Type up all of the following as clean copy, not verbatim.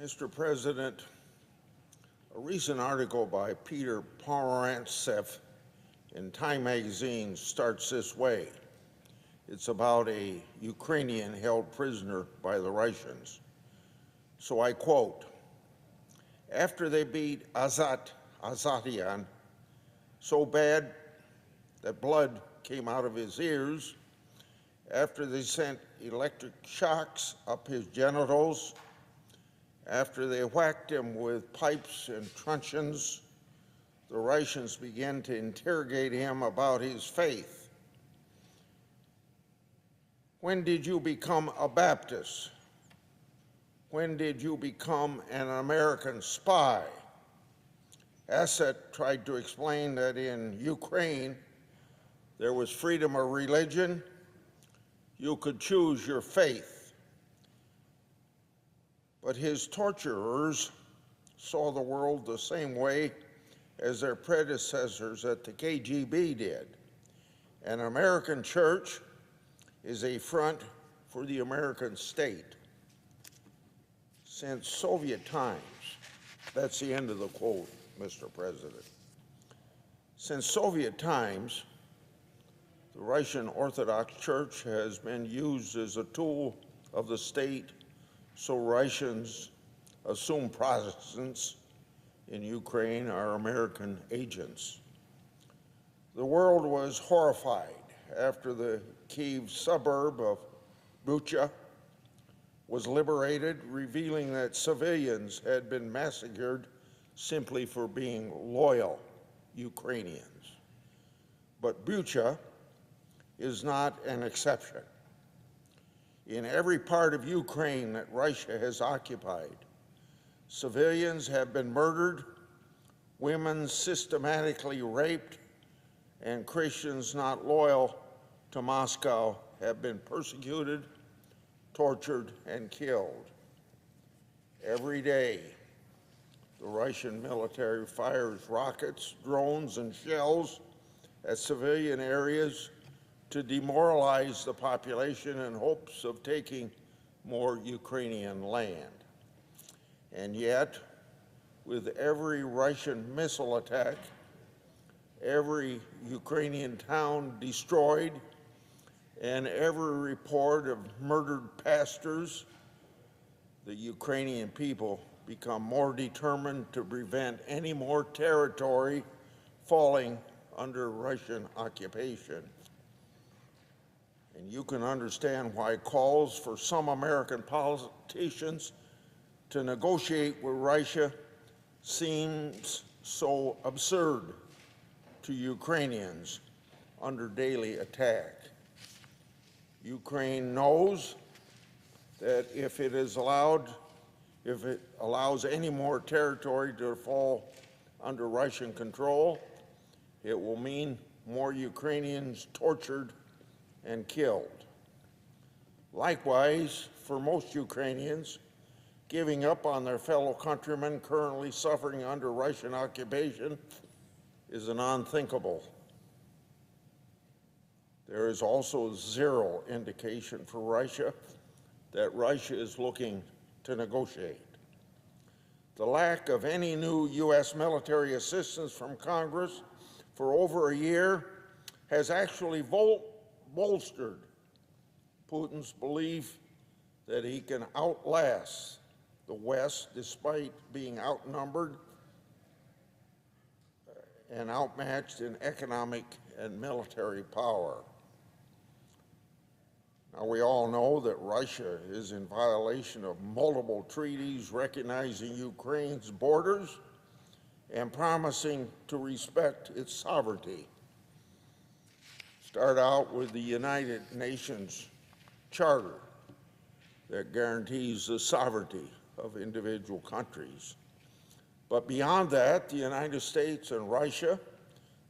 Mr. President, a recent article by Peter Pomerantsev in Time magazine starts this way. It's about a Ukrainian held prisoner by the Russians. So I quote, "After they beat Azatian so bad that blood came out of his ears, after they sent electric shocks up his genitals, after they whacked him with pipes and truncheons, the Russians began to interrogate him about his faith. When did you become a Baptist? When did you become an American spy?" Asset tried to explain that in Ukraine, there was freedom of religion. You could choose your faith. But his torturers saw the world the same way as their predecessors at the KGB did. An American church is a front for the American state. Since Soviet times, that's the end of the quote, Mr. President. Since Soviet times, the Russian Orthodox Church has been used as a tool of the state, so Russians assume Protestants in Ukraine are American agents. The world was horrified after the Kyiv suburb of Bucha was liberated, revealing that civilians had been massacred simply for being loyal Ukrainians. But Bucha is not an exception. In every part of Ukraine that Russia has occupied, civilians have been murdered, women systematically raped, and Christians not loyal to Moscow have been persecuted, tortured, and killed. Every day, the Russian military fires rockets, drones, and shells at civilian areas to demoralize the population in hopes of taking more Ukrainian land. And yet, with every Russian missile attack, every Ukrainian town destroyed, and every report of murdered pastors, the Ukrainian people become more determined to prevent any more territory falling under Russian occupation. And you can understand why calls for some American politicians to negotiate with Russia seems so absurd to Ukrainians under daily attack. Ukraine knows that if it allows any more territory to fall under Russian control, it will mean more Ukrainians tortured and killed. Likewise, for most Ukrainians, giving up on their fellow countrymen currently suffering under Russian occupation is an unthinkable. There is also zero indication for Russia that Russia is looking to negotiate. The lack of any new U.S. military assistance from Congress for over a year has actually bolstered Putin's belief that he can outlast the West despite being outnumbered and outmatched in economic and military power. Now, we all know that Russia is in violation of multiple treaties recognizing Ukraine's borders and promising to respect its sovereignty. Start out with the United Nations Charter that guarantees the sovereignty of individual countries. But beyond that, the United States and Russia,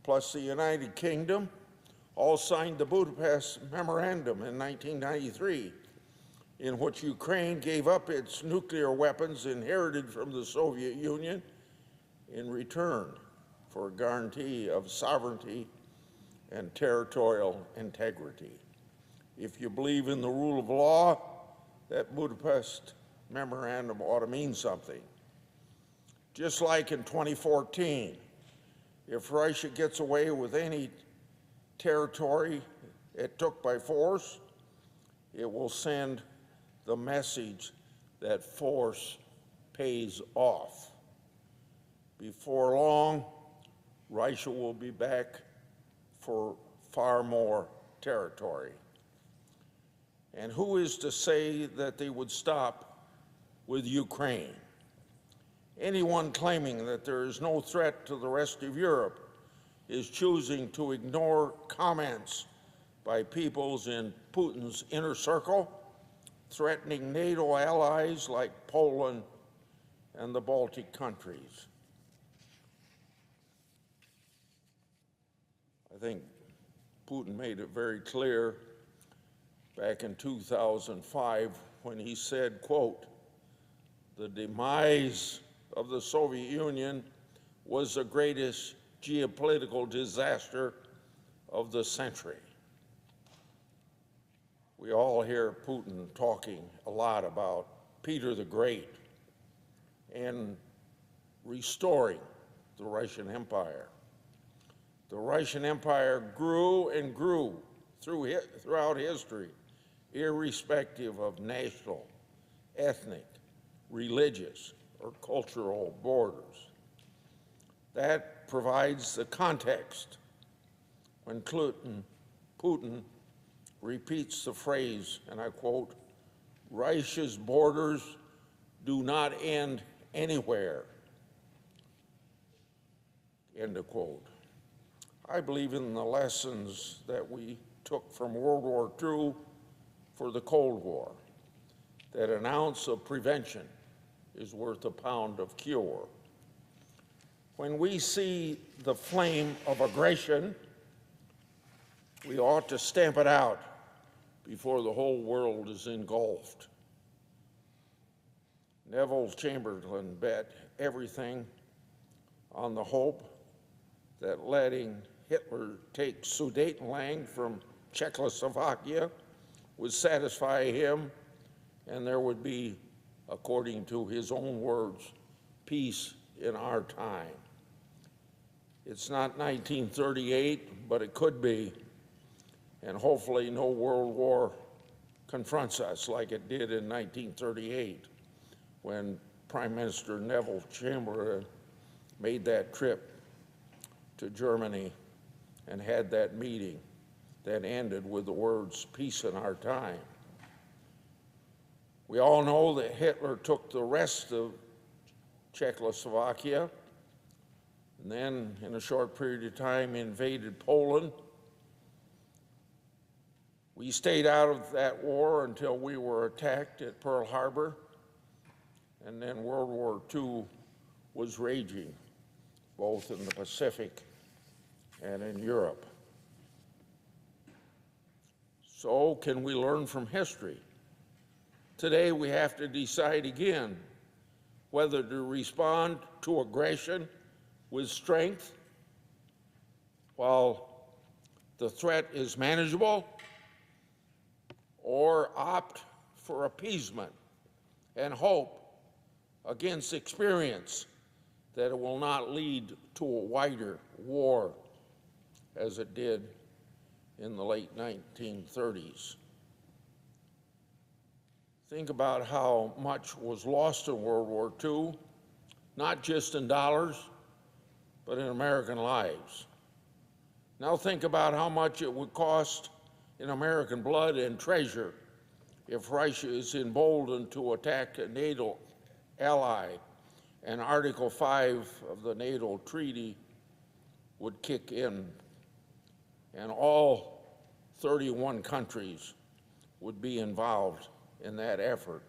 plus the United Kingdom, all signed the Budapest Memorandum in 1993, in which Ukraine gave up its nuclear weapons inherited from the Soviet Union in return for a guarantee of sovereignty and territorial integrity. If you believe in the rule of law, that Budapest memorandum ought to mean something. Just like in 2014, if Russia gets away with any territory it took by force, it will send the message that force pays off. Before long, Russia will be back for far more territory. And who is to say that they would stop with Ukraine? Anyone claiming that there is no threat to the rest of Europe is choosing to ignore comments by peoples in Putin's inner circle, threatening NATO allies like Poland and the Baltic countries. I think Putin made it very clear back in 2005 when he said, quote, "The demise of the Soviet Union was the greatest geopolitical disaster of the century." We all hear Putin talking a lot about Peter the Great and restoring the Russian Empire. The Russian Empire grew and grew throughout history, irrespective of national, ethnic, religious, or cultural borders. That provides the context when Putin repeats the phrase, and I quote, "Russia's borders do not end anywhere," end of quote. I believe in the lessons that we took from World War II for the Cold War, that an ounce of prevention is worth a pound of cure. When we see the flame of aggression, we ought to stamp it out before the whole world is engulfed. Neville Chamberlain bet everything on the hope that letting Hitler take Sudetenland from Czechoslovakia would satisfy him, and there would be, according to his own words, peace in our time. It's not 1938, but it could be, and hopefully no world war confronts us like it did in 1938 when Prime Minister Neville Chamberlain made that trip to Germany and had that meeting that ended with the words, "Peace in our time." We all know that Hitler took the rest of Czechoslovakia and then, in a short period of time, invaded Poland. We stayed out of that war until we were attacked at Pearl Harbor, and then World War II was raging, both in the Pacific and in Europe. So, can we learn from history? Today, we have to decide again whether to respond to aggression with strength while the threat is manageable, or opt for appeasement and hope against experience that it will not lead to a wider war as it did in the late 1930s. Think about how much was lost in World War II, not just in dollars, but in American lives. Now think about how much it would cost in American blood and treasure if Russia is emboldened to attack a NATO ally and Article 5 of the NATO treaty would kick in and all 31 countries would be involved in that effort,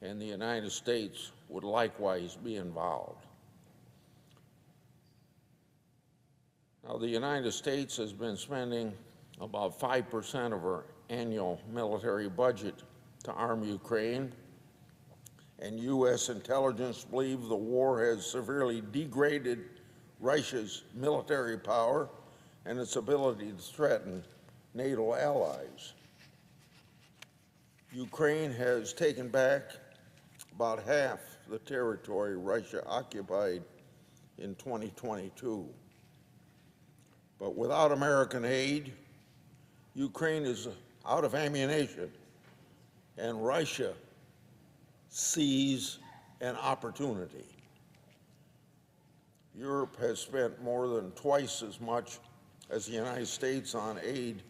and the United States would likewise be involved. Now, the United States has been spending about 5% of our annual military budget to arm Ukraine, and U.S. intelligence believe the war has severely degraded Russia's military power and its ability to threaten NATO allies. Ukraine has taken back about half the territory Russia occupied in 2022. But without American aid, Ukraine is out of ammunition, and Russia sees an opportunity. Europe has spent more than twice as much as the United States on aid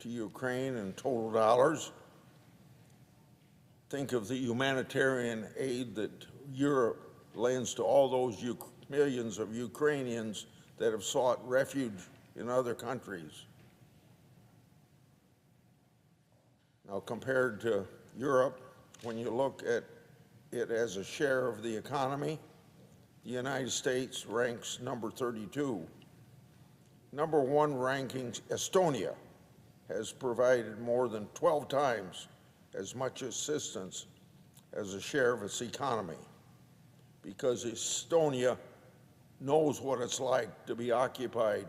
to Ukraine in total dollars. Think of the humanitarian aid that Europe lends to all those millions of Ukrainians that have sought refuge in other countries. Now, compared to Europe, when you look at it as a share of the economy, the United States ranks number 32. Number one ranking, Estonia, has provided more than 12 times as much assistance as a share of its economy, because Estonia knows what it's like to be occupied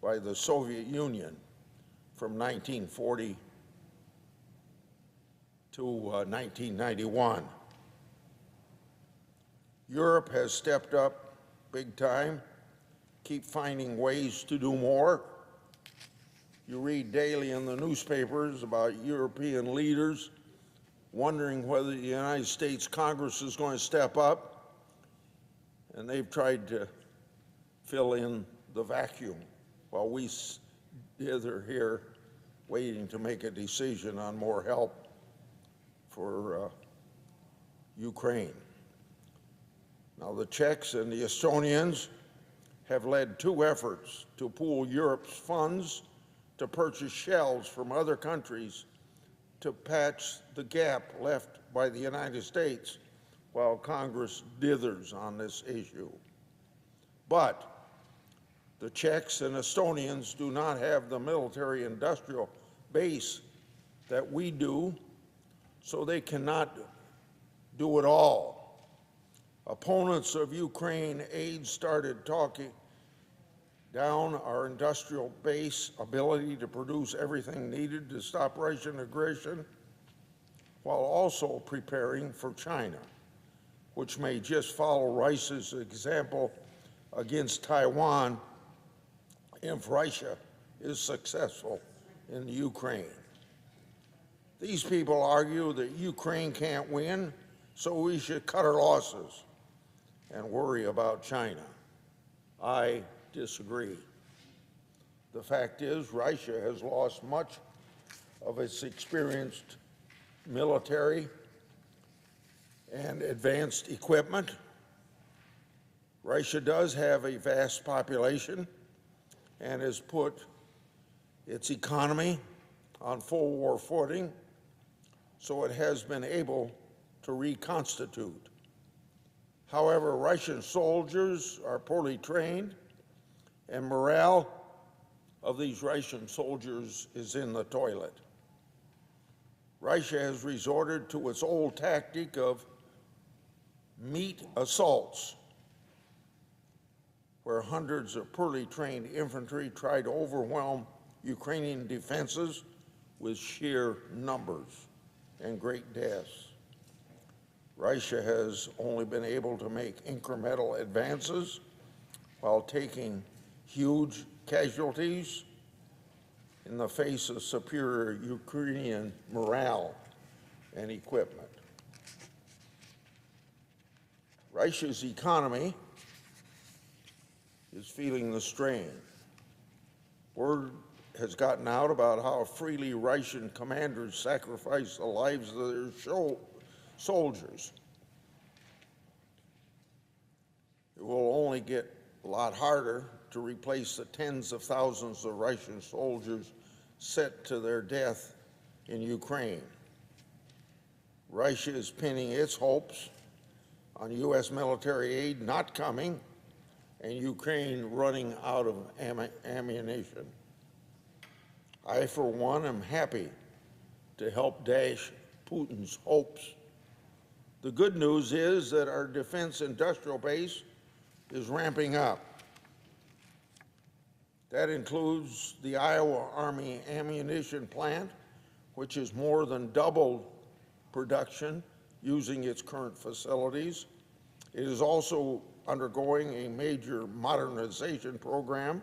by the Soviet Union from 1940 to 1991. Europe has stepped up big time, keep finding ways to do more. You read daily in the newspapers about European leaders wondering whether the United States Congress is going to step up, and they've tried to fill in the vacuum while we are here waiting to make a decision on more help for Ukraine. Now, the Czechs and the Estonians have led two efforts to pool Europe's funds to purchase shells from other countries to patch the gap left by the United States while Congress dithers on this issue. But the Czechs and Estonians do not have the military-industrial base that we do, so they cannot do it all. Opponents of Ukraine aid started talking down our industrial base ability to produce everything needed to stop Russian aggression, while also preparing for China, which may just follow Russia's example against Taiwan if Russia is successful in Ukraine. These people argue that Ukraine can't win, so we should cut our losses and worry about China. I disagree. The fact is, Russia has lost much of its experienced military and advanced equipment. Russia does have a vast population and has put its economy on full war footing, so it has been able to reconstitute. However, Russian soldiers are poorly trained, and morale of these Russian soldiers is in the toilet. Russia has resorted to its old tactic of meat assaults, where hundreds of poorly trained infantry try to overwhelm Ukrainian defenses with sheer numbers and great deaths. Russia has only been able to make incremental advances while taking huge casualties in the face of superior Ukrainian morale and equipment. Russia's economy is feeling the strain. Word has gotten out about how freely Russian commanders sacrifice the lives of their soldiers. It will only get a lot harder to replace the tens of thousands of Russian soldiers sent to their death in Ukraine. Russia is pinning its hopes on U.S. military aid not coming and Ukraine running out of ammunition. I, for one, am happy to help dash Putin's hopes. The good news is that our defense industrial base is ramping up. That includes the Iowa Army ammunition plant, which has more than doubled production using its current facilities. It is also undergoing a major modernization program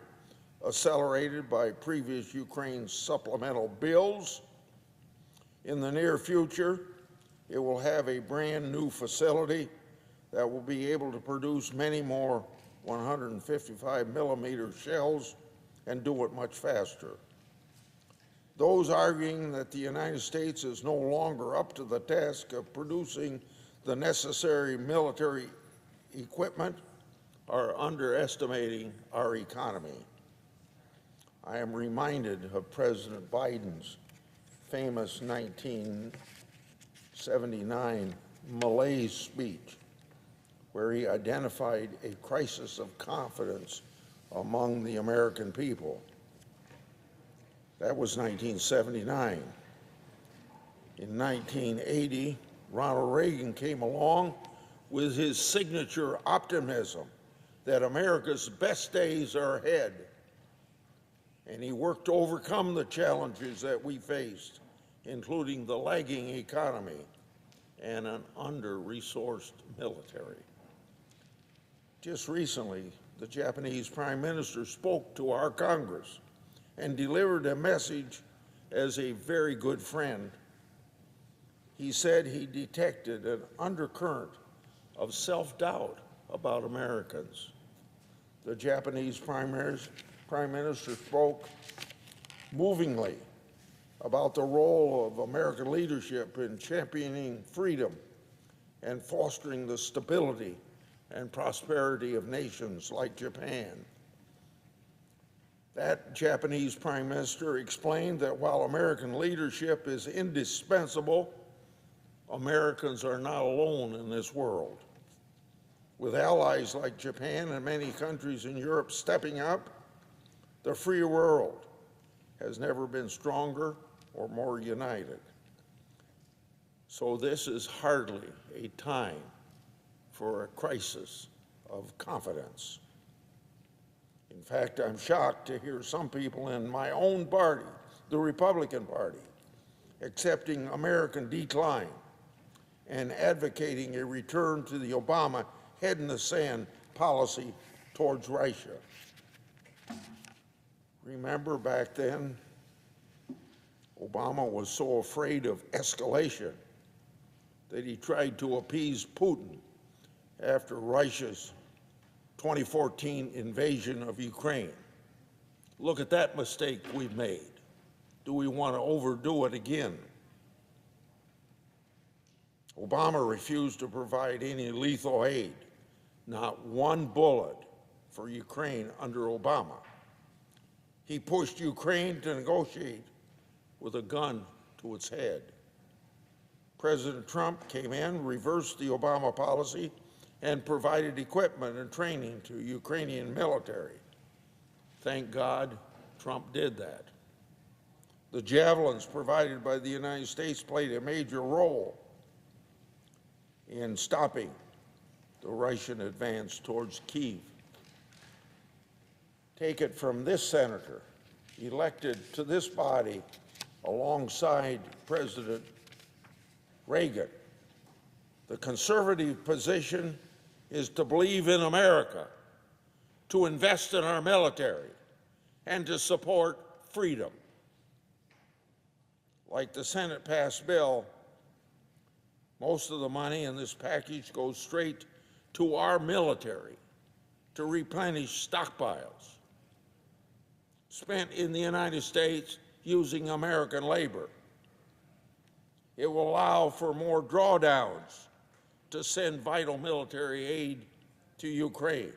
accelerated by previous Ukraine supplemental bills. In the near future, it will have a brand new facility that will be able to produce many more 155 millimeter shells and do it much faster. Those arguing that the United States is no longer up to the task of producing the necessary military equipment are underestimating our economy. I am reminded of President Biden's famous 1979 malaise speech, where he identified a crisis of confidence among the American people. That was 1979. In 1980, Ronald Reagan came along with his signature optimism that America's best days are ahead. And he worked to overcome the challenges that we faced, including the lagging economy and an under-resourced military. Just recently, the Japanese Prime Minister spoke to our Congress and delivered a message as a very good friend. He said he detected an undercurrent of self-doubt about Americans. The Japanese Prime Minister spoke movingly about the role of American leadership in championing freedom and fostering the stability and prosperity of nations like Japan. That Japanese Prime Minister explained that while American leadership is indispensable, Americans are not alone in this world. With allies like Japan and many countries in Europe stepping up, the free world has never been stronger or more united. So this is hardly a time for a crisis of confidence. In fact, I'm shocked to hear some people in my own party, the Republican Party, accepting American decline and advocating a return to the Obama head-in-the-sand policy towards Russia. Remember back then, Obama was so afraid of escalation that he tried to appease Putin after Russia's 2014 invasion of Ukraine. Look at that mistake we've made. Do we want to overdo it again? Obama refused to provide any lethal aid, not one bullet for Ukraine under Obama. He pushed Ukraine to negotiate with a gun to its head. President Trump came in, reversed the Obama policy, and provided equipment and training to Ukrainian military. Thank God Trump did that. The javelins provided by the United States played a major role in stopping the Russian advance towards Kyiv. Take it from this senator, elected to this body alongside President Reagan. The conservative position is to believe in America, to invest in our military, and to support freedom. Like the Senate passed bill, most of the money in this package goes straight to our military to replenish stockpiles spent in the United States using American labor. It will allow for more drawdowns to send vital military aid to Ukraine.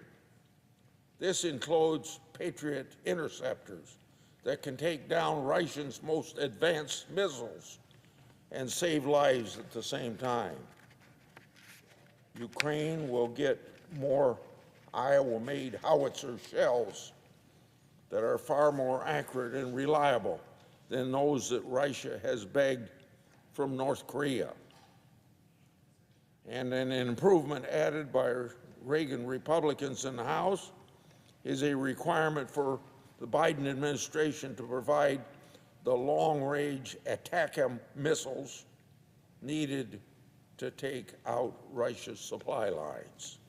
This includes Patriot interceptors that can take down Russia's most advanced missiles and save lives at the same time. Ukraine will get more Iowa-made howitzer shells that are far more accurate and reliable than those that Russia has begged from North Korea. And an improvement added by Reagan Republicans in the House is a requirement for the Biden administration to provide the long-range ATACMS missiles needed to take out Russia's supply lines.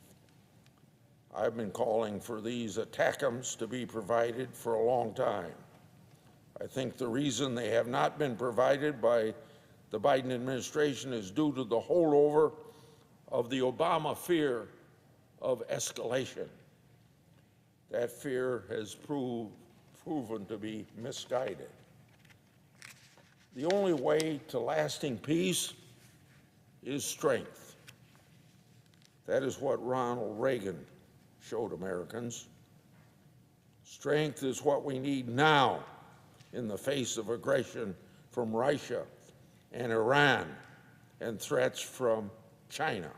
I've been calling for these ATACMS to be provided for a long time. I think the reason they have not been provided by the Biden administration is due to the holdover of the Obama fear of escalation. That fear has proven to be misguided. The only way to lasting peace is strength. That is what Ronald Reagan showed Americans. Strength is what we need now in the face of aggression from Russia and Iran and threats from China.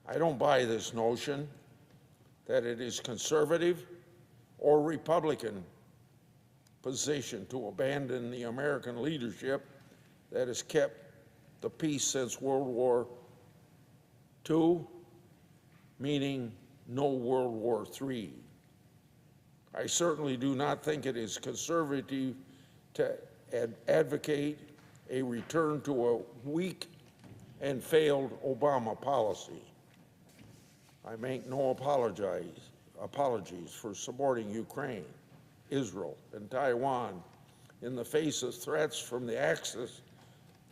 I don't buy this notion that it is conservative or Republican position to abandon the American leadership that has kept the peace since World War II, meaning no World War III. I certainly do not think it is conservative to advocate a return to a weak and failed Obama policy. I make no apologies for supporting Ukraine, Israel, and Taiwan in the face of threats from the axis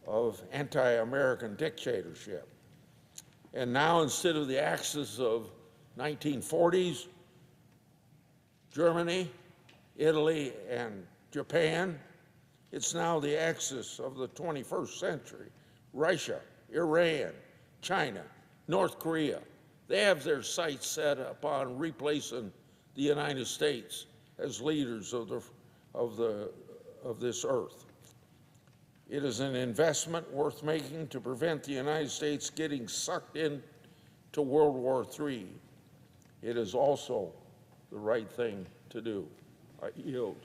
of anti-American dictatorship. And now, instead of the axis of 1940s, Germany, Italy, and Japan, it's now the axis of the 21st century. Russia, Iran, China, North Korea. They have their sights set upon replacing the United States as leaders of this earth. It is an investment worth making to prevent the United States getting sucked into World War III. It is also the right thing to do. I yield.